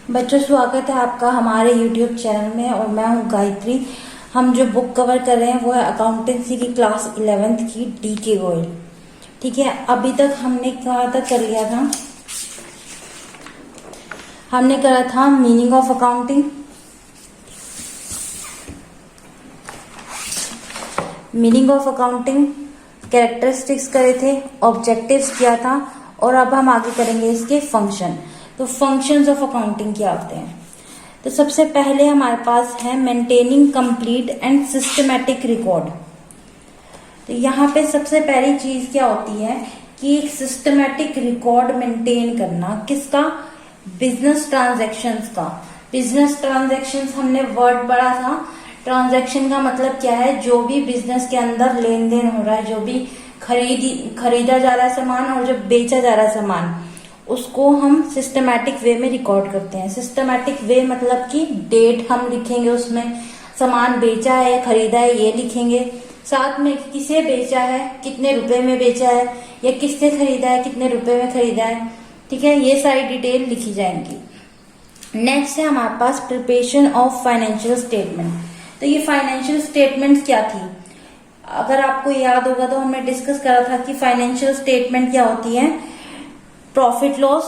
बच्चों, स्वागत है आपका हमारे YouTube चैनल में। और मैं हूँ गायत्री। हम जो बुक कवर कर रहे हैं वो है अकाउंटेंसी की क्लास 11th की DK गोयल। ठीक है, अभी तक हमने कहाँ तक कर लिया था? हमने करा था मीनिंग ऑफ अकाउंटिंग, कैरेक्टरिस्टिक्स करे थे, ऑब्जेक्टिव्स किया था, और अब हम आगे करेंगे इसके फंक्शन। तो फंक्शंस ऑफ अकाउंटिंग क्या होते हैं? तो सबसे पहले हमारे पास है maintaining complete and systematic record. तो यहाँ पे सबसे पहली चीज क्या होती है कि एक सिस्टमैटिक रिकॉर्ड मेंटेन करना। किसका? बिजनेस ट्रांजैक्शंस का। बिजनेस ट्रांजैक्शंस हमने वर्ड पढ़ा था। ट्रांजैक्शन का मतलब क्या है? जो भी बिजनेस के अंदर लेन देन हो रहा है, जो भी खरीदा जा रहा है सामान और जो बेचा जा रहा है सामान, उसको हम सिस्टमैटिक वे में रिकॉर्ड करते हैं। सिस्टमैटिक वे मतलब कि डेट हम लिखेंगे, उसमें सामान बेचा है खरीदा है ये लिखेंगे, साथ में किसे बेचा है, कितने रुपए में बेचा है, या किससे खरीदा है, कितने रुपए में खरीदा है। ठीक है, ये सारी डिटेल लिखी जाएंगी। नेक्स्ट है हमारे पास प्रिपरेशन ऑफ फाइनेंशियल स्टेटमेंट। तो ये फाइनेंशियल स्टेटमेंट क्या थी? अगर आपको याद होगा तो हमने डिस्कस करा था कि फाइनेंशियल स्टेटमेंट क्या होती है। प्रॉफिट लॉस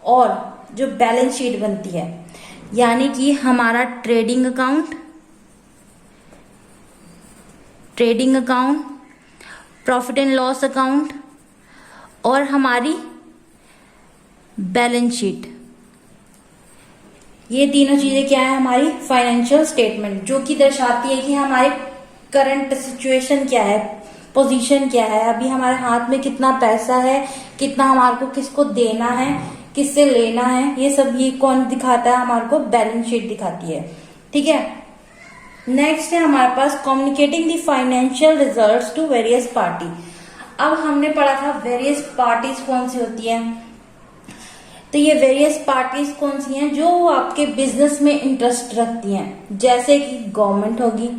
और जो बैलेंस शीट बनती है, यानी कि हमारा trading account, profit and loss account और हमारी बैलेंस शीट, ये तीनों चीजें क्या है? हमारी फाइनेंशियल स्टेटमेंट, जो कि दर्शाती है कि हमारे करंट सिचुएशन क्या है, पोजीशन क्या है, अभी हमारे हाथ में कितना पैसा है, कितना हमारे को किसको देना है, किससे लेना है, ये सब ये कौन दिखाता है? हमारे को बैलेंस शीट दिखाती है। ठीक है, नेक्स्ट है हमारे पास communicating the financial results to various party. अब हमने पढ़ा था वेरियस पार्टीज कौन सी होती है। तो ये वेरियस पार्टीज कौन सी हैं? जो आपके बिजनेस में इंटरेस्ट रखती हैं, जैसे कि गवर्नमेंट होगी।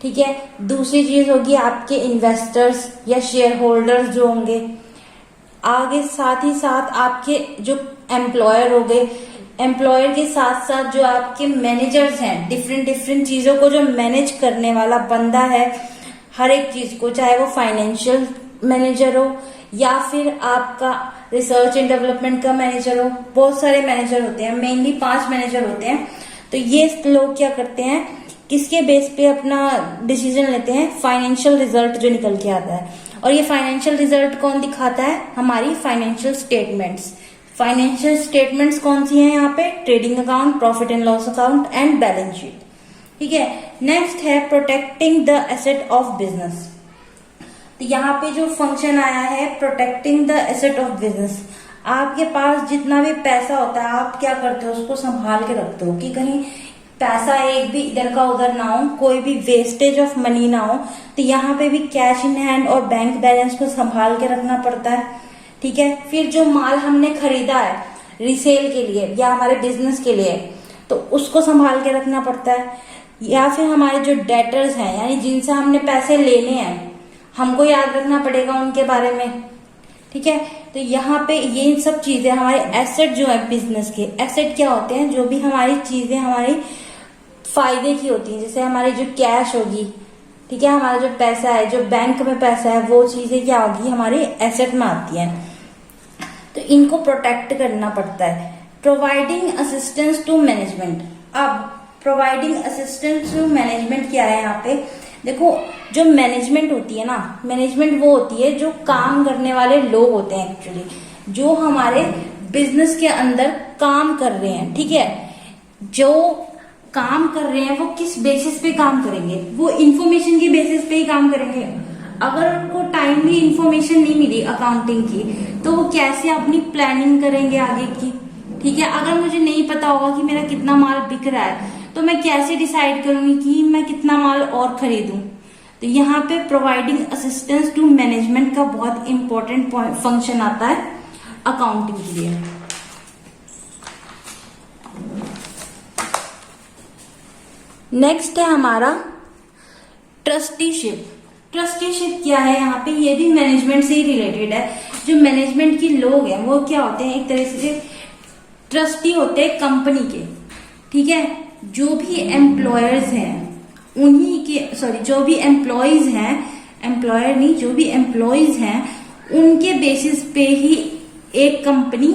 ठीक है, दूसरी चीज होगी आपके इन्वेस्टर्स या शेयर होल्डर्स जो होंगे। आगे साथ ही साथ आपके जो एम्प्लॉयर हो गए, एम्प्लॉयर के साथ साथ जो आपके मैनेजर्स हैं, डिफरेंट चीजों को जो मैनेज करने वाला बंदा है, हर एक चीज को, चाहे वो फाइनेंशियल मैनेजर हो या फिर आपका रिसर्च एंड डेवलपमेंट का मैनेजर हो। बहुत सारे मैनेजर होते हैं, मेनली 5 मैनेजर होते हैं। तो ये लोग क्या करते हैं, किसके बेस पे अपना डिसीजन लेते हैं? फाइनेंशियल रिजल्ट जो निकल के आता है। और ये फाइनेंशियल रिजल्ट कौन दिखाता है? हमारी फाइनेंशियल स्टेटमेंट्स। फाइनेंशियल स्टेटमेंट्स कौन सी हैं यहाँ पे? Trading account, profit and loss account and balance sheet. ठीक है, नेक्स्ट है protecting the asset of business. तो यहाँ पे जो फंक्शन आया है protecting the asset of business. आपके पास जितना भी पैसा होता है, आप क्या करते हो? उसको संभाल के रखते हो कि कहीं पैसा एक भी इधर का उधर ना हो, कोई भी वेस्टेज ऑफ मनी ना हो। तो यहाँ पे भी कैश इन हैंड और बैंक बैलेंस को संभाल के रखना पड़ता है। ठीक है, फिर जो माल हमने खरीदा है रिसेल के लिए या हमारे बिजनेस के लिए, तो उसको संभाल के रखना पड़ता है। या फिर हमारे जो डेटर्स हैं, यानी जिनसे हमने पैसे लेने हैं, हमको याद रखना पड़ेगा उनके बारे में। ठीक है, तो यहाँ पे ये सब चीजें हमारे एसेट जो है बिजनेस के। एसेट क्या होते हैं? जो भी हमारी चीजें हमारी फायदे की होती है, जैसे हमारी जो कैश होगी, ठीक है, हमारा जो पैसा है, जो बैंक में पैसा है, वो चीजें क्या होगी? हमारे एसेट में आती हैं। तो इनको प्रोटेक्ट करना पड़ता है। Providing assistance to management. अब प्रोवाइडिंग असिस्टेंस टू मैनेजमेंट क्या है यहाँ पे? देखो, जो मैनेजमेंट होती है ना, मैनेजमेंट वो होती है जो काम करने वाले लोग होते हैं, एक्चुअली जो हमारे बिजनेस के अंदर काम कर रहे हैं। ठीक है, जो काम कर रहे हैं वो किस बेसिस पे काम करेंगे? वो इंफॉर्मेशन की बेसिस पे ही काम करेंगे। अगर उनको टाइमली इंफॉर्मेशन नहीं मिली अकाउंटिंग की, तो वो कैसे अपनी प्लानिंग करेंगे आगे की? ठीक है, अगर मुझे नहीं पता होगा कि मेरा कितना माल बिक रहा है, तो मैं कैसे डिसाइड करूंगी कि मैं कितना माल और खरीदूं? तो यहाँ पे प्रोवाइडिंग असिस्टेंस टू मैनेजमेंट का बहुत इंपॉर्टेंट फंक्शन आता है अकाउंटिंग के लिए। नेक्स्ट है हमारा ट्रस्टीशिप। ट्रस्टीशिप क्या है यहाँ पे? ये भी मैनेजमेंट से ही रिलेटेड है। जो मैनेजमेंट के लोग हैं वो क्या होते हैं? एक तरह से ट्रस्टी होते हैं कंपनी के। ठीक है। जो भी एम्प्लॉयर्स हैं उन्हीं के, सॉरी, जो भी एम्प्लॉयज हैं, एम्प्लॉयर नहीं, जो भी एम्प्लॉयज हैं उनके बेसिस पे ही एक कंपनी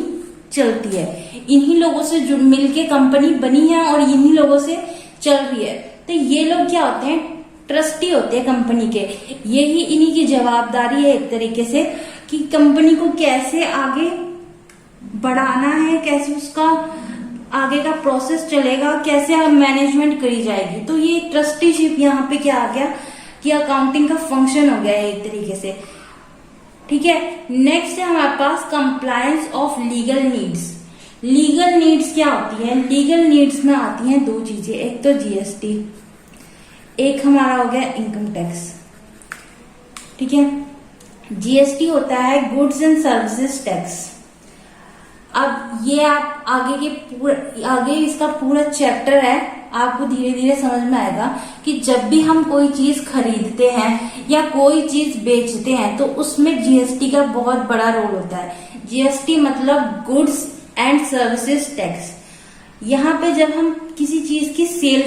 चलती है। इन्हीं लोगों से जुड़ मिलके कंपनी बनी है और इन्हीं लोगों से चल रही है। तो ये लोग क्या होते हैं, ट्रस्टी होते हैं कंपनी के। यही इन्हीं की जवाबदारी है एक तरीके से कि कंपनी को कैसे आगे बढ़ाना है, कैसे उसका आगे का प्रोसेस चलेगा, कैसे मैनेजमेंट करी जाएगी। तो ये ट्रस्टीशिप यहाँ पे क्या आ गया कि अकाउंटिंग का फंक्शन हो गया है एक तरीके से। ठीक है। नेक्स्ट है हमारे पास compliance of legal needs. Legal needs क्या होती है? लीगल नीड्स में आती हैं दो चीजें, एक तो जीएसटी, एक हमारा हो गया इनकम टैक्स। ठीक है। जीएसटी होता है गुड्स एंड सर्विसेज टैक्स। अब ये आप आगे इसका पूरा चैप्टर है, आपको धीरे धीरे समझ में आएगा कि जब भी हम कोई चीज खरीदते हैं या कोई चीज बेचते हैं तो उसमें जीएसटी का बहुत बड़ा रोल होता है। जीएसटी मतलब गुड्स एंड सर्विसेज टैक्स। यहाँ पे जब हम किसी चीज की सेल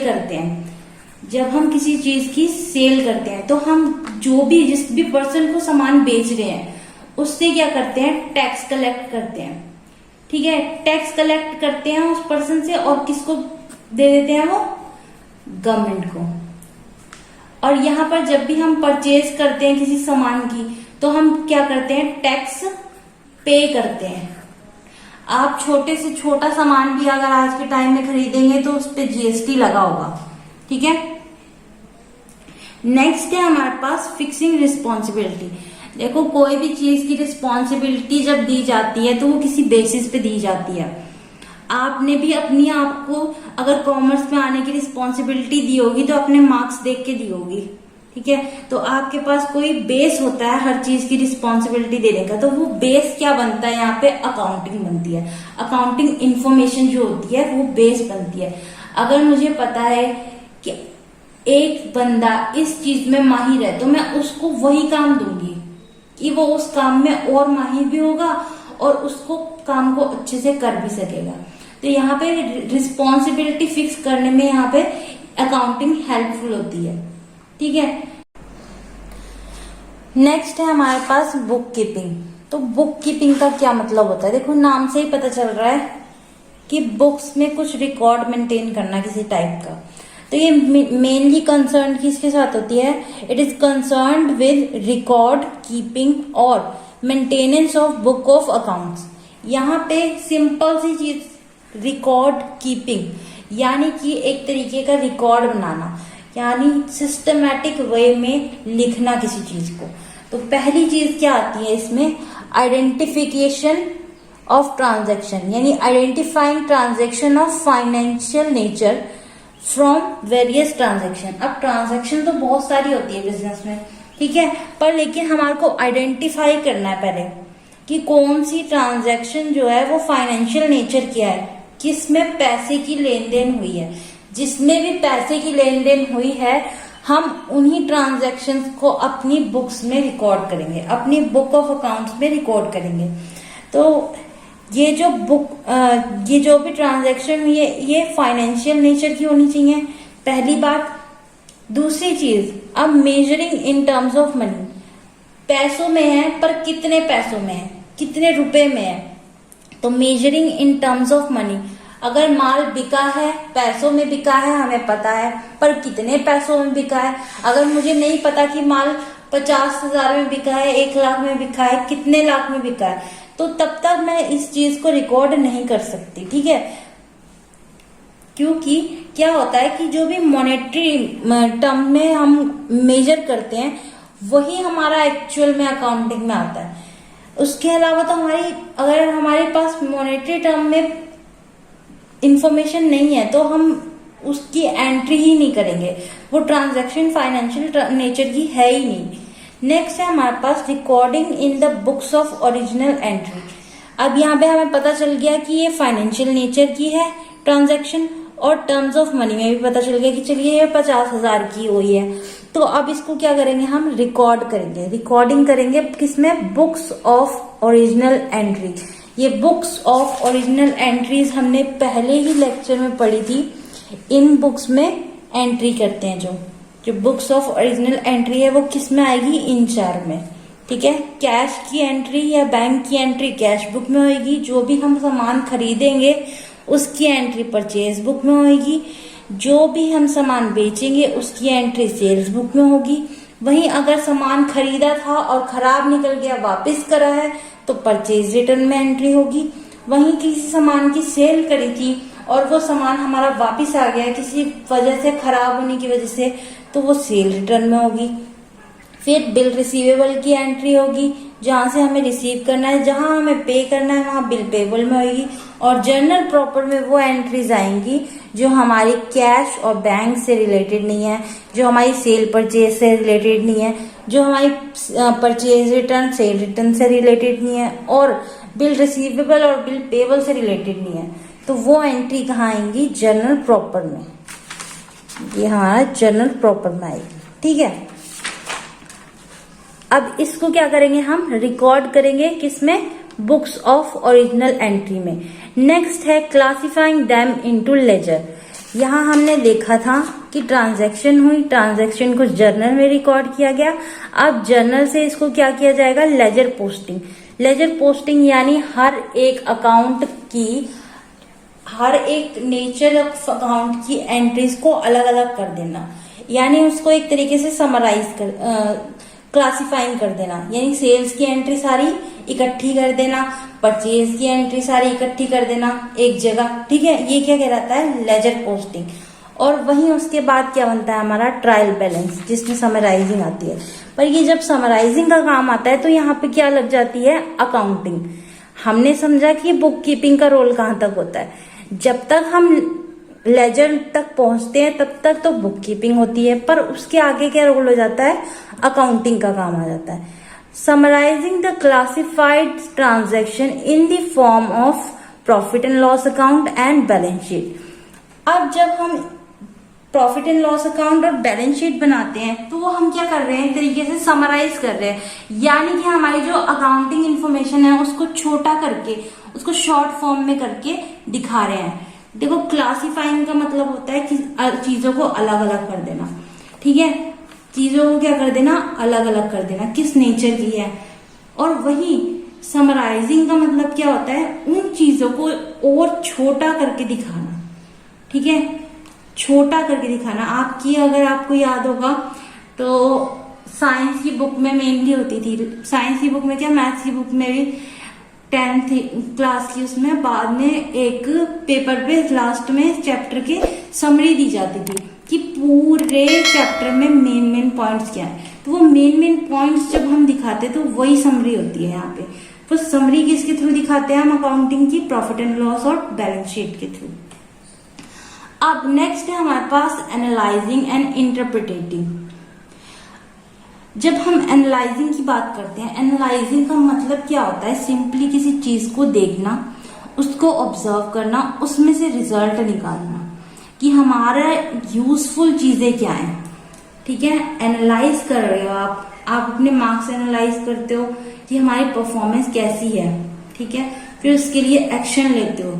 करते हैं, तो हम जो भी जिस भी पर्सन को सामान बेच रहे हैं उससे क्या करते हैं, टैक्स कलेक्ट करते हैं। ठीक है। टैक्स कलेक्ट करते हैं उस पर्सन से और किसको दे देते हैं, वो गवर्नमेंट को। और यहाँ पर जब भी हम परचेज करते हैं किसी सामान की तो हम क्या करते हैं, टैक्स पे करते हैं। आप छोटे से छोटा सामान भी अगर आज के टाइम में खरीदेंगे तो उस पर जीएसटी लगा होगा। ठीक है। नेक्स्ट है हमारे पास फिक्सिंग रिस्पॉन्सिबिलिटी। देखो, कोई भी चीज की रिस्पॉन्सिबिलिटी जब दी जाती है तो वो किसी बेसिस पे दी जाती है। आपने भी अपनी आपको अगर कॉमर्स में आने की रिस्पॉन्सिबिलिटी दी होगी तो अपने मार्क्स देख के दी होगी। ठीक है। तो आपके पास कोई बेस होता है हर चीज की रिस्पॉन्सिबिलिटी देने का, तो वो बेस क्या बनता है, यहाँ पे अकाउंटिंग बनती है। अकाउंटिंग इंफॉर्मेशन जो होती है वो बेस बनती है। अगर मुझे पता है कि एक बंदा इस चीज में माहिर है तो मैं उसको वही काम दूंगी कि वो उस काम में और माहिर भी होगा और उसको काम को अच्छे से कर भी सकेगा। तो यहाँ पे रिस्पॉन्सिबिलिटी फिक्स करने में यहाँ पे अकाउंटिंग हेल्पफुल होती है। ठीक है। नेक्स्ट है हमारे पास बुक कीपिंग। तो बुक कीपिंग का क्या मतलब होता है? देखो, नाम से ही पता चल रहा है कि बुक्स में कुछ रिकॉर्ड मेंटेन करना किसी टाइप का। तो ये मेनली कंसर्न किसके साथ होती है? It is concerned with record keeping और maintenance of book of accounts. यहाँ पे सिंपल सी चीज, रिकॉर्ड कीपिंग, यानी कि एक तरीके का रिकॉर्ड बनाना, यानी सिस्टमैटिक वे में लिखना किसी चीज को। तो पहली चीज क्या आती है इसमें? आइडेंटिफिकेशन ऑफ ट्रांजैक्शन, यानी identifying transaction of financial nature from various transaction. अब ट्रांजैक्शन तो बहुत सारी होती है बिजनेस में, ठीक है, पर लेकिन हमारे को आइडेंटिफाई करना है पहले कि कौन सी ट्रांजैक्शन जो है वो फाइनेंशियल नेचर क्या है, किसमें पैसे की लेन देन हुई है। जिसमें भी पैसे की लेन देन हुई है हम उन्हीं ट्रांजैक्शंस को अपनी बुक्स में रिकॉर्ड करेंगे, अपनी बुक ऑफ अकाउंट्स में रिकॉर्ड करेंगे। तो ये जो भी ट्रांजैक्शन हुई है ये फाइनेंशियल नेचर की होनी चाहिए, पहली बात। दूसरी चीज, अब measuring in terms of money, पैसों में है पर कितने पैसों में है, कितने रुपए में है। तो measuring in terms of money, अगर माल बिका है, पैसों में बिका है हमें पता है, पर कितने पैसों में बिका है। अगर मुझे नहीं पता कि माल 50,000 में बिका है, 1 लाख में बिका है, कितने लाख में बिका है, तो तब तक मैं इस चीज को रिकॉर्ड नहीं कर सकती। ठीक है। क्योंकि क्या होता है कि जो भी मॉनेटरी टर्म में हम मेजर करते हैं वही हमारा एक्चुअल में अकाउंटिंग में आता है। उसके अलावा तो अगर हमारे पास मॉनेटरी टर्म में इंफॉर्मेशन नहीं है तो हम उसकी एंट्री ही नहीं करेंगे, वो ट्रांजैक्शन फाइनेंशियल नेचर की है ही नहीं। नेक्स्ट है हमारे पास recording in the books of original entry. अब यहाँ पे हमें पता चल गया कि ये फाइनेंशियल नेचर की है ट्रांजैक्शन, और टर्म्स ऑफ मनी में भी पता चल गया कि चलिए ये 50,000 की हुई है। तो अब इसको क्या करेंगे, हम रिकॉर्ड करेंगे, रिकॉर्डिंग करेंगे किसमें, बुक्स ऑफ ओरिजिनल एंट्री, ये बुक्स ऑफ ओरिजिनल एंट्रीज हमने पहले ही लेक्चर में पढ़ी थी। इन बुक्स में एंट्री करते हैं जो बुक्स ऑफ ओरिजिनल एंट्री है वो किस में आएगी, इन 4 में। ठीक है, कैश की एंट्री या बैंक की एंट्री कैश बुक में होगी। जो भी हम सामान खरीदेंगे उसकी एंट्री परचेज बुक में होगी। जो भी हम सामान बेचेंगे उसकी एंट्री सेल्स बुक में होगी। वहीं अगर सामान खरीदा था और खराब निकल गया, वापस करा है, तो परचेज रिटर्न में एंट्री होगी। वहीं किसी सामान की सेल करी थी और वो सामान हमारा वापस आ गया किसी वजह से, खराब होने की वजह से, तो वो सेल रिटर्न में होगी। फिर बिल रिसीवेबल की एंट्री होगी, जहां से हमें रिसीव करना है, जहां हमें पे करना है वहां बिल पेबल में होगी। और जर्नल प्रॉपर में वो एंट्रीज आएंगी जो हमारी कैश और बैंक से रिलेटेड नहीं है, जो हमारी सेल परचेज से रिलेटेड नहीं है, जो हमारी परचेज रिटर्न सेल रिटर्न से रिलेटेड नहीं है, और बिल रिसीवेबल और बिल पेबल से रिलेटेड नहीं है। तो वो एंट्री कहाँ आएंगी, जर्नल प्रॉपर में। ये हमारा जर्नल प्रॉपर में आएगी। ठीक है, अब इसको क्या करेंगे, हम रिकॉर्ड करेंगे किसमें, बुक्स ऑफ ओरिजिनल एंट्री में। नेक्स्ट है क्लासिफाइंग देम इनटू लेजर। यहाँ हमने देखा था कि ट्रांजैक्शन हुई, ट्रांजैक्शन को जर्नल में रिकॉर्ड किया गया। अब जर्नल से इसको क्या किया जाएगा, लेजर पोस्टिंग। लेजर पोस्टिंग यानी हर एक अकाउंट की, हर एक नेचर ऑफ अकाउंट की एंट्रीज को अलग अलग कर देना, यानी उसको एक तरीके से समराइज कर क्लासिफाइंग कर देना। यानी सेल्स की एंट्री सारी इकट्ठी कर देना, परचेज की एंट्री सारी इकट्ठी कर देना एक जगह। ठीक है, ये क्या कहलाता है, लेजर पोस्टिंग। और वहीं उसके बाद क्या बनता है हमारा, ट्रायल बैलेंस, जिसमें समराइजिंग आती है। पर ये जब समराइजिंग का काम आता है तो यहाँ पे क्या लग जाती है, अकाउंटिंग। हमने समझा कि बुक कीपिंग का रोल कहाँ तक होता है, जब तक हम लेजर तक पहुंचते हैं तब तक तो बुक कीपिंग होती है, पर उसके आगे क्या रोल हो जाता है, अकाउंटिंग का काम आ जाता है। Summarising the classified transaction in the form of profit and loss account and balance sheet. अब जब हम प्रॉफिट एंड लॉस अकाउंट और बैलेंस शीट बनाते हैं तो वो हम क्या कर रहे हैं, तरीके से समराइज कर रहे हैं, यानी कि हमारी जो अकाउंटिंग इंफॉर्मेशन है उसको छोटा करके, उसको शॉर्ट फॉर्म में करके दिखा रहे हैं। देखो, क्लासिफाइंग का मतलब होता है कि चीजों को अलग अलग कर देना। ठीक है, चीजों को क्या कर देना, अलग अलग कर देना, किस नेचर की है। और वही समराइजिंग का मतलब क्या होता है, उन चीजों को और छोटा करके दिखाना। ठीक है, छोटा करके दिखाना। आपकी, अगर आपको याद होगा तो साइंस की बुक में मेनली होती थी, साइंस की बुक में क्या, मैथ्स की बुक में भी 10th क्लास की, उसमें बाद में एक पेपर पे लास्ट में चैप्टर के समरी दी जाती थी कि पूरे चैप्टर में मेन पॉइंट्स क्या है। तो वो मेन पॉइंट्स जब हम दिखाते तो वही समरी होती है यहाँ पे। तो समरी किसके थ्रू दिखाते हैं हम, अकाउंटिंग की प्रॉफिट एंड लॉस और बैलेंस शीट के थ्रू। अब नेक्स्ट है हमारे पास एनालाइजिंग एंड इंटरप्रिटेटिंग। जब हम एनालाइजिंग की बात करते हैं, एनालाइजिंग का मतलब क्या होता है, सिंपली किसी चीज को देखना, उसको ऑब्जर्व करना, उसमें से रिजल्ट निकालना कि हमारा यूजफुल चीजें क्या हैं। ठीक है, एनालाइज कर रहे हो आप अपने मार्क्स एनालाइज करते हो कि हमारी परफॉर्मेंस कैसी है। ठीक है, फिर उसके लिए एक्शन लेते हो।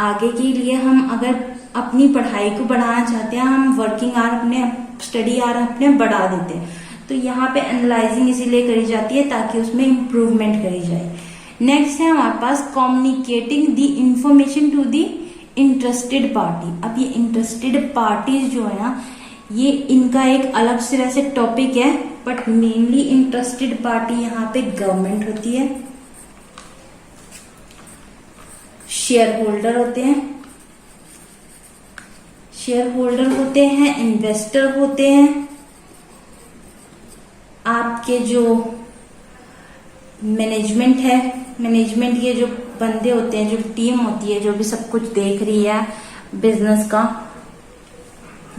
आगे के लिए हम अगर अपनी पढ़ाई को बढ़ाना चाहते हैं, हम वर्किंग आवर अपने, स्टडी आवर अपने बढ़ा देते हैं, तो यहाँ पे एनालाइजिंग इसीलिए करी जाती है ताकि उसमें इम्प्रूवमेंट करी जाए। नेक्स्ट है हमारे पास communicating the information to the interested party. अब ये इंटरेस्टेड पार्टीज जो है ना, ये इनका एक अलग से टॉपिक है, बट मेनली इंटरेस्टेड पार्टी यहाँ पे गवर्नमेंट होती है, शेयर होल्डर होते हैं, शेयर होल्डर होते हैं, इन्वेस्टर होते हैं, आपके जो मैनेजमेंट है, मैनेजमेंट के जो बंदे होते हैं, जो टीम होती है जो भी सब कुछ देख रही है बिजनेस का,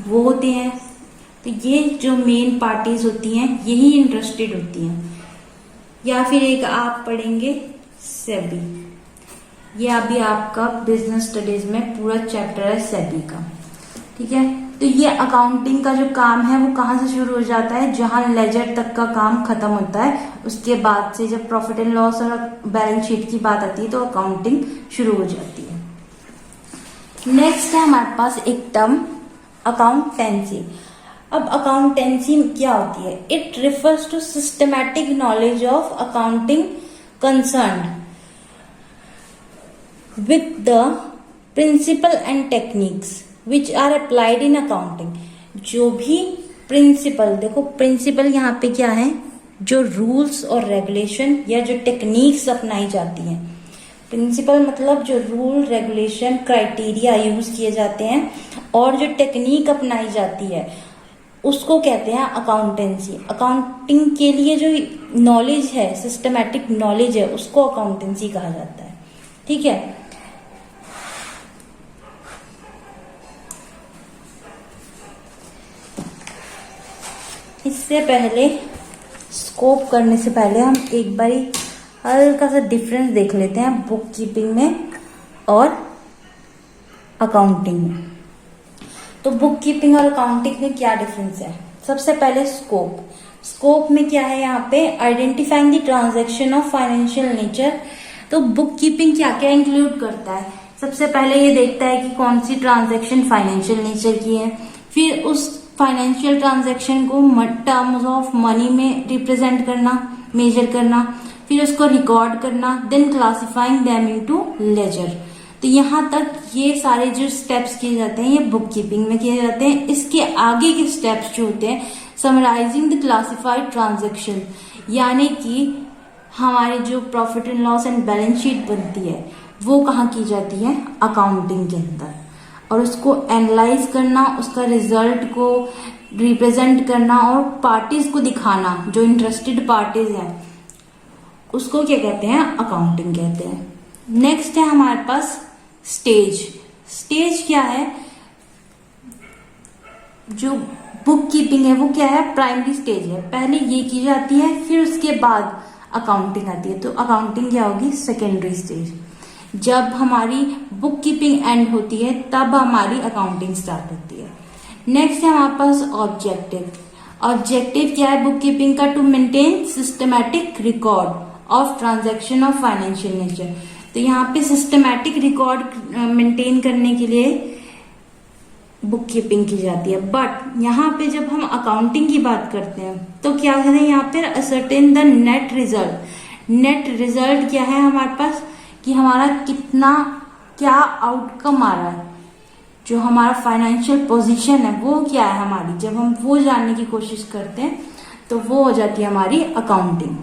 वो होते हैं। तो ये जो मेन पार्टीज होती हैं यही इंटरेस्टेड होती हैं। या फिर एक आप पढ़ेंगे सेबी, ये अभी आपका बिजनेस स्टडीज में पूरा चैप्टर है सेबी का। ठीक है, तो ये अकाउंटिंग का जो काम है वो कहाँ से शुरू हो जाता है, जहां लेजर तक का काम खत्म होता है, उसके बाद से जब प्रॉफिट एंड लॉस और बैलेंस शीट की बात आती है तो अकाउंटिंग शुरू हो जाती है। नेक्स्ट है हमारे पास एक टर्म अकाउंटेंसी। अब अकाउंटेंसी क्या होती है? It refers to systematic knowledge of accounting concern with the principle and techniques which are applied in accounting. जो भी प्रिंसिपल, देखो प्रिंसिपल यहाँ पे क्या है, जो रूल्स और रेगुलेशन या जो टेक्निक्स अपनाई जाती हैं। प्रिंसिपल मतलब जो रूल रेगुलेशन क्राइटेरिया यूज किए जाते हैं और जो टेक्निक अपनाई जाती है उसको कहते हैं अकाउंटेंसी। अकाउंटिंग के लिए जो नॉलेज है, सिस्टमैटिक नॉलेज है, उसको अकाउंटेंसी कहा जाता है। ठीक है, इससे पहले स्कोप करने से पहले हम एक बारी हल्का सा डिफरेंस देख लेते हैं बुक कीपिंग में और अकाउंटिंग में। तो बुक कीपिंग और अकाउंटिंग में क्या डिफरेंस है? सबसे पहले स्कोप। स्कोप में क्या है यहाँ पे, identifying the transaction of financial nature. तो बुक कीपिंग क्या क्या इंक्लूड करता है? सबसे पहले ये देखता है कि कौन सी ट्रांजैक्शन फाइनेंशियल नेचर की है, फिर उस फाइनेंशियल ट्रांजैक्शन को टर्म्स ऑफ मनी में रिप्रेजेंट करना, मेजर करना, फिर उसको रिकॉर्ड करना, then classifying them into ledger. तो यहाँ तक ये सारे जो स्टेप्स किए जाते हैं ये बुक कीपिंग में किए जाते हैं। इसके आगे के स्टेप्स जो होते हैं, समराइजिंग द क्लासिफाइड ट्रांजैक्शन, यानी कि हमारी जो profit and loss and balance sheet बनती है वो कहाँ की जाती है, अकाउंटिंग के अंदर। और उसको एनालाइज करना, उसका रिजल्ट को रिप्रेजेंट करना और पार्टीज को दिखाना, जो इंटरेस्टेड पार्टीज हैं, उसको क्या कहते हैं, अकाउंटिंग कहते हैं। नेक्स्ट है हमारे पास स्टेज। स्टेज क्या है? जो बुक कीपिंग है वो क्या है, प्राइमरी स्टेज है। पहले ये की जाती है, फिर उसके बाद अकाउंटिंग आती है। तो अकाउंटिंग क्या होगी, सेकेंडरी स्टेज। जब हमारी बुक कीपिंग एंड होती है तब हमारी अकाउंटिंग स्टार्ट होती है। नेक्स्ट है हमारे पास ऑब्जेक्टिव। ऑब्जेक्टिव क्या है बुक कीपिंग का, to maintain systematic record of transaction of financial nature. तो यहाँ पे सिस्टमैटिक रिकॉर्ड मेंटेन करने के लिए बुक कीपिंग की जाती है। बट यहाँ पे जब हम अकाउंटिंग की बात करते हैं तो क्या करें, यहाँ पे ascertain the net result. Net result क्या है हमारे पास, कि हमारा कितना क्या आउटकम आ रहा है, जो हमारा फाइनेंशियल पोजीशन है वो क्या है हमारी। जब हम वो जानने की कोशिश करते हैं तो वो हो जाती है हमारी अकाउंटिंग।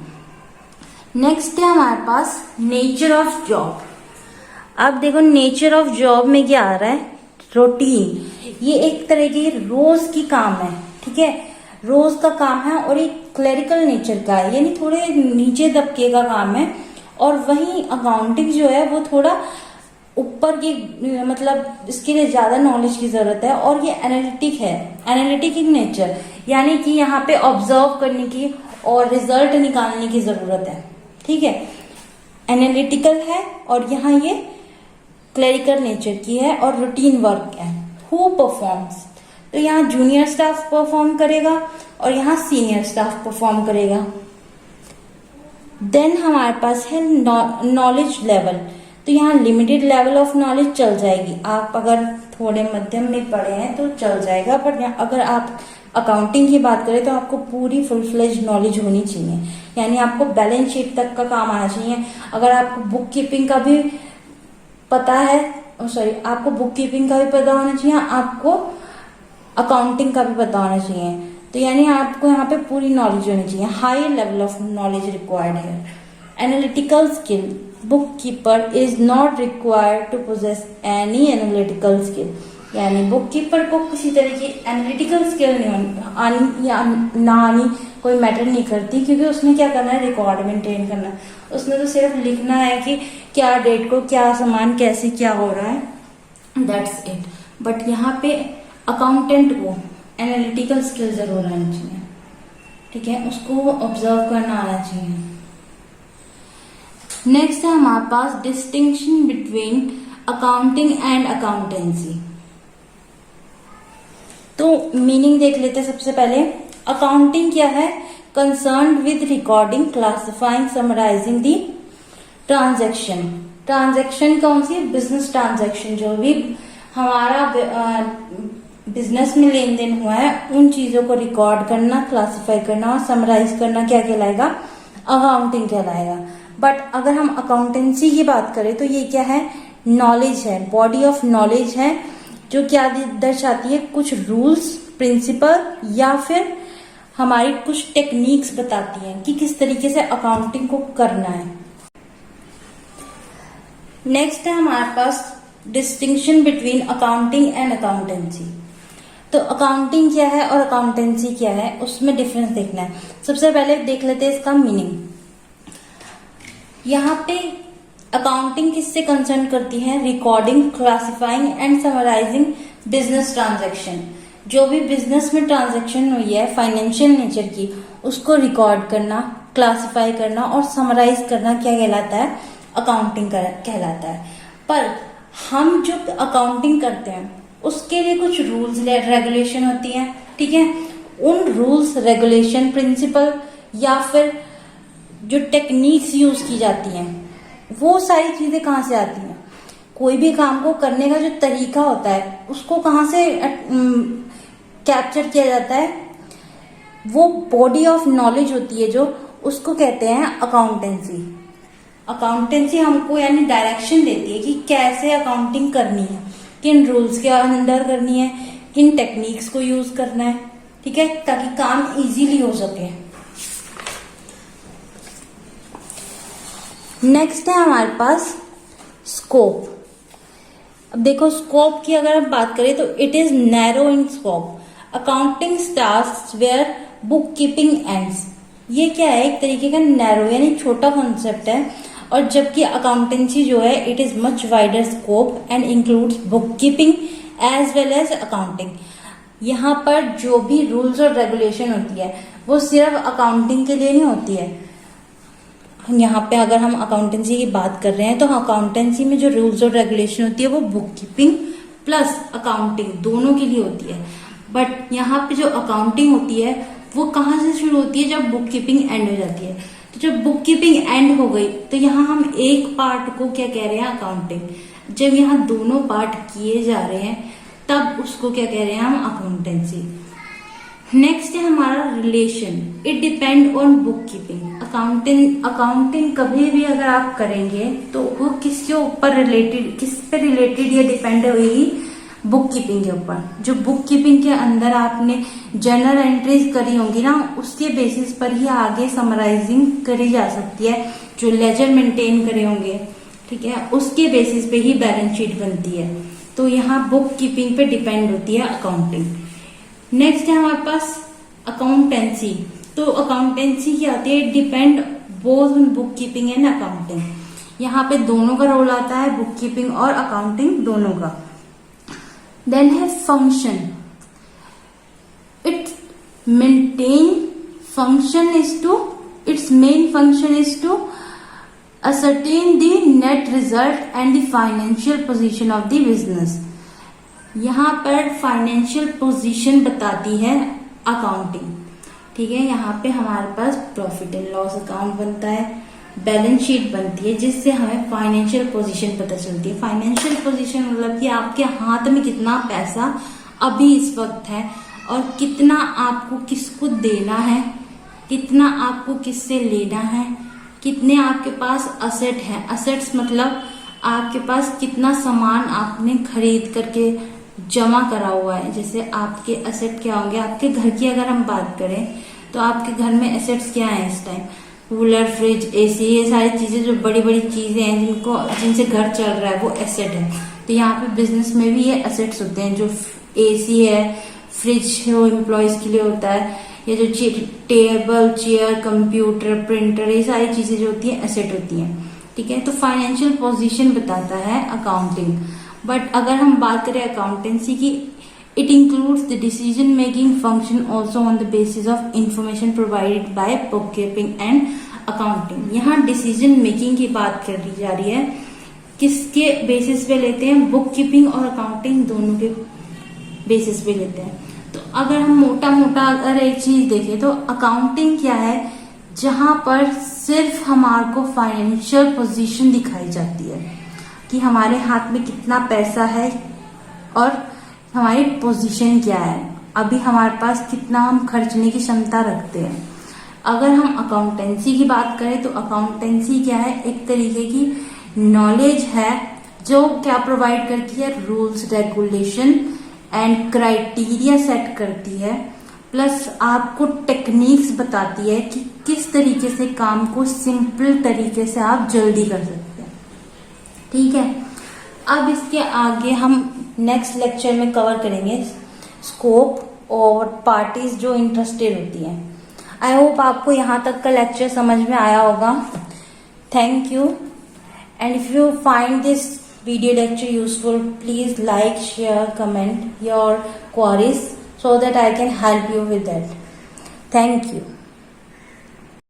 नेक्स्ट है हमारे पास नेचर ऑफ जॉब। अब देखो नेचर ऑफ जॉब में क्या आ रहा है, रूटीन। ये एक तरह की रोज की काम है, ठीक है, रोज का काम है और एक क्लरिकल नेचर का है, यानी थोड़े नीचे दबके का काम है। और वहीं अकाउंटिंग जो है वो थोड़ा ऊपर की, मतलब इसके लिए ज्यादा नॉलेज की जरूरत है और ये एनालिटिक है, एनालिटिक इन नेचर, यानी कि यहाँ पे ऑब्जर्व करने की और रिजल्ट निकालने की जरूरत है। ठीक है, एनालिटिकल है और यहाँ ये क्लरिकल नेचर की है और रूटीन वर्क है। हु परफॉर्म्स, तो यहाँ जूनियर स्टाफ परफॉर्म करेगा और यहाँ सीनियर स्टाफ परफॉर्म करेगा। देन हमारे पास है नॉलेज लेवल। तो यहाँ लिमिटेड लेवल ऑफ नॉलेज चल जाएगी, आप अगर थोड़े मध्यम में पढ़े हैं तो चल जाएगा। बट अगर आप अकाउंटिंग की बात करें तो आपको पूरी फुल फ्लेज नॉलेज होनी चाहिए, यानी आपको बैलेंस शीट तक का काम आना चाहिए। अगर आपको बुक कीपिंग का भी पता है, आपको बुक कीपिंग का भी पता होना चाहिए, आपको अकाउंटिंग का भी पता होना चाहिए। तो यानी आपको यहाँ पे पूरी नॉलेज होनी चाहिए। High level of knowledge required है। Analytical skill, book keeper is not required to possess any analytical skill, यानी बुक कीपर को किसी तरह की एनालिटिकल स्किल नहीं आनी या ना आनी कोई मैटर नहीं करती, क्योंकि उसने क्या करना है, रिकॉर्ड मेंटेन करना है। उसने तो सिर्फ लिखना है कि क्या डेट को क्या सामान कैसे क्या हो रहा है, दैट्स इट। बट यहाँ पे अकाउंटेंट को एनालिटिकल स्किल जरूर आनी चाहिए, ठीक है, उसको ऑब्जर्व करना आना चाहिए। नेक्स्ट है हमारे पास distinction between accounting and accountancy. तो मीनिंग देख लेते हैं सबसे पहले। अकाउंटिंग क्या है? Concerned with recording, classifying, summarising the transaction. Transaction कौन सी? बिजनेस ट्रांजैक्शन, जो भी हमारा बिजनेस में लेन देन हुआ है उन चीजों को रिकॉर्ड करना, क्लासिफाई करना और समराइज करना क्या कहलाएगा? अकाउंटिंग कहलाएगा। बट अगर हम अकाउंटेंसी की बात करें तो ये क्या है? नॉलेज है, बॉडी ऑफ नॉलेज है, जो क्या दर्शाती है? कुछ रूल्स, प्रिंसिपल या फिर हमारी कुछ टेक्निक्स बताती हैं कि किस तरीके से अकाउंटिंग को करना है। नेक्स्ट है हमारे पास distinction between accounting and accountancy. तो अकाउंटिंग क्या है और अकाउंटेंसी क्या है, उसमें डिफरेंस देखना है। सबसे पहले देख लेते हैं इसका मीनिंग। यहाँ पे अकाउंटिंग किससे कंसर्न करती है? Recording, classifying and summarising business transaction. जो भी बिजनेस में ट्रांजैक्शन हुई है फाइनेंशियल नेचर की, उसको रिकॉर्ड करना, क्लासिफाई करना और समराइज करना क्या कहलाता है? अकाउंटिंग कहलाता है। पर हम जो अकाउंटिंग करते हैं उसके लिए कुछ रूल्स रेगुलेशन होती है, ठीक है? उन रूल्स, रेगुलेशन, प्रिंसिपल या फिर जो टेक्निक्स यूज की जाती हैं, वो सारी चीजें कहाँ से आती हैं? कोई भी काम को करने का जो तरीका होता है उसको कहाँ से कैप्चर किया जाता है? वो बॉडी ऑफ नॉलेज होती है जो, उसको कहते हैं अकाउंटेंसी। अकाउंटेंसी हमको यानी डायरेक्शन देती है कि कैसे अकाउंटिंग करनी है, किन रूल्स के अंदर करनी है, किन टेक्निक्स को यूज करना है, ठीक है, ताकि काम इजीली हो सके। नेक्स्ट है हमारे पास स्कोप। अब देखो, स्कोप की अगर हम बात करें तो it is narrow in scope. Accounting starts where book keeping ends. ये क्या है? एक तरीके का नैरो यानी छोटा कॉन्सेप्ट है, और जबकि अकाउंटेंसी जो है it is much wider scope and includes book keeping as well as accounting. यहाँ पर जो भी रूल्स और रेगुलेशन होती है वो सिर्फ अकाउंटिंग के लिए नहीं होती है। यहाँ पे अगर हम अकाउंटेंसी की बात कर रहे हैं तो अकाउंटेंसी में जो रूल्स और रेगुलेशन होती है वो बुक कीपिंग प्लस अकाउंटिंग दोनों के लिए होती है। बट यहाँ पे जो अकाउंटिंग होती है वो कहाँ से शुरू होती है? जब बुक कीपिंग एंड हो जाती है। तो जब बुक कीपिंग एंड हो गई तो यहाँ हम एक पार्ट को क्या कह रहे हैं? अकाउंटिंग। जब यहाँ दोनों पार्ट किए जा रहे हैं तब उसको क्या कह रहे हैं हम? अकाउंटेंसी। नेक्स्ट है हमारा relation. It depend on book keeping. Accounting कभी भी अगर आप करेंगे तो वो किसके ऊपर रिलेटेड, किस पे रिलेटेड ये डिपेंड होगी? बुक कीपिंग के ऊपर। जो बुक कीपिंग के अंदर आपने जर्नल एंट्रीज करी होंगी ना, उसके बेसिस पर ही आगे समराइजिंग करी जा सकती है। जो लेजर मेंटेन करे होंगे, ठीक है, उसके बेसिस पे ही बैलेंस शीट बनती है। तो यहाँ बुक कीपिंग पे डिपेंड होती है अकाउंटिंग। नेक्स्ट है हमारे पास अकाउंटेंसी। तो अकाउंटेंसी क्या होती है? Depend both on book keeping and accounting. यहाँ पे दोनों का रोल आता है, बुक कीपिंग और अकाउंटिंग दोनों का। देन है function. It's maintain function is to, it's main function is to ascertain the net result and the financial position of the business। यहाँ पर फाइनेंशियल पोजीशन बताती है अकाउंटिंग, ठीक है। यहाँ पे हमारे पास प्रॉफिट एंड लॉस अकाउंट बनता है, बैलेंस शीट बनती है, जिससे हमें फाइनेंशियल पोजीशन पता चलती है। फाइनेंशियल पोजीशन मतलब कि आपके हाथ में कितना पैसा अभी इस वक्त है और कितना आपको किसको देना है, कितना आपको किससे लेना है, कितने आपके पास असेट है। असेट्स मतलब आपके पास कितना सामान आपने खरीद करके जमा करा हुआ है। जैसे आपके असेट क्या होंगे, आपके घर की अगर हम बात करें तो आपके घर में एसेट्स क्या है इस टाइम? कूलर, फ्रिज, एसी, ये सारी चीजें जो बड़ी बड़ी चीजें हैं जिनसे घर चल रहा है वो एसेट है। तो यहाँ पे बिजनेस में भी ये एसेट्स होते हैं। जो एसी है, फ्रिज जो एम्प्लॉयज के लिए होता है, ये जो टेबल, चेयर, कंप्यूटर, प्रिंटर, ये सारी चीजें जो होती हैं एसेट होती हैं, ठीक है। तो फाइनेंशियल पोजीशन बताता है अकाउंटिंग। बट अगर हम बात करें अकाउंटेंसी की, it includes the decision making function also on the basis of information provided by book keeping and accounting. यहाँ डिसीजन मेकिंग की बात कर दी जा रही है, किसके बेसिस पे लेते हैं? बुक कीपिंग और अकाउंटिंग दोनों के बेसिस पे लेते हैं। अगर हम मोटा मोटा अगर एक चीज देखें तो अकाउंटिंग क्या है, जहां पर सिर्फ हमारे को फाइनेंशियल पोजीशन दिखाई जाती है कि हमारे हाथ में कितना पैसा है और हमारी पोजीशन क्या है, अभी हमारे पास कितना हम खर्चने की क्षमता रखते हैं। अगर हम अकाउंटेंसी की बात करें तो अकाउंटेंसी क्या है, एक तरीके की नॉलेज है जो क्या प्रोवाइड करती है, rules regulation and criteria set करती है, प्लस आपको टेक्निक्स बताती है कि किस तरीके से काम को सिंपल तरीके से आप जल्दी कर सकते हैं। ठीक है, अब इसके आगे हम नेक्स्ट लेक्चर में कवर करेंगे स्कोप और पार्टीज जो इंटरेस्टेड होती हैं। आई होप आपको यहाँ तक का लेक्चर समझ में आया होगा। Thank you, and if you find this video lecture useful, please like, share, comment your queries so that I can help you with that. Thank you.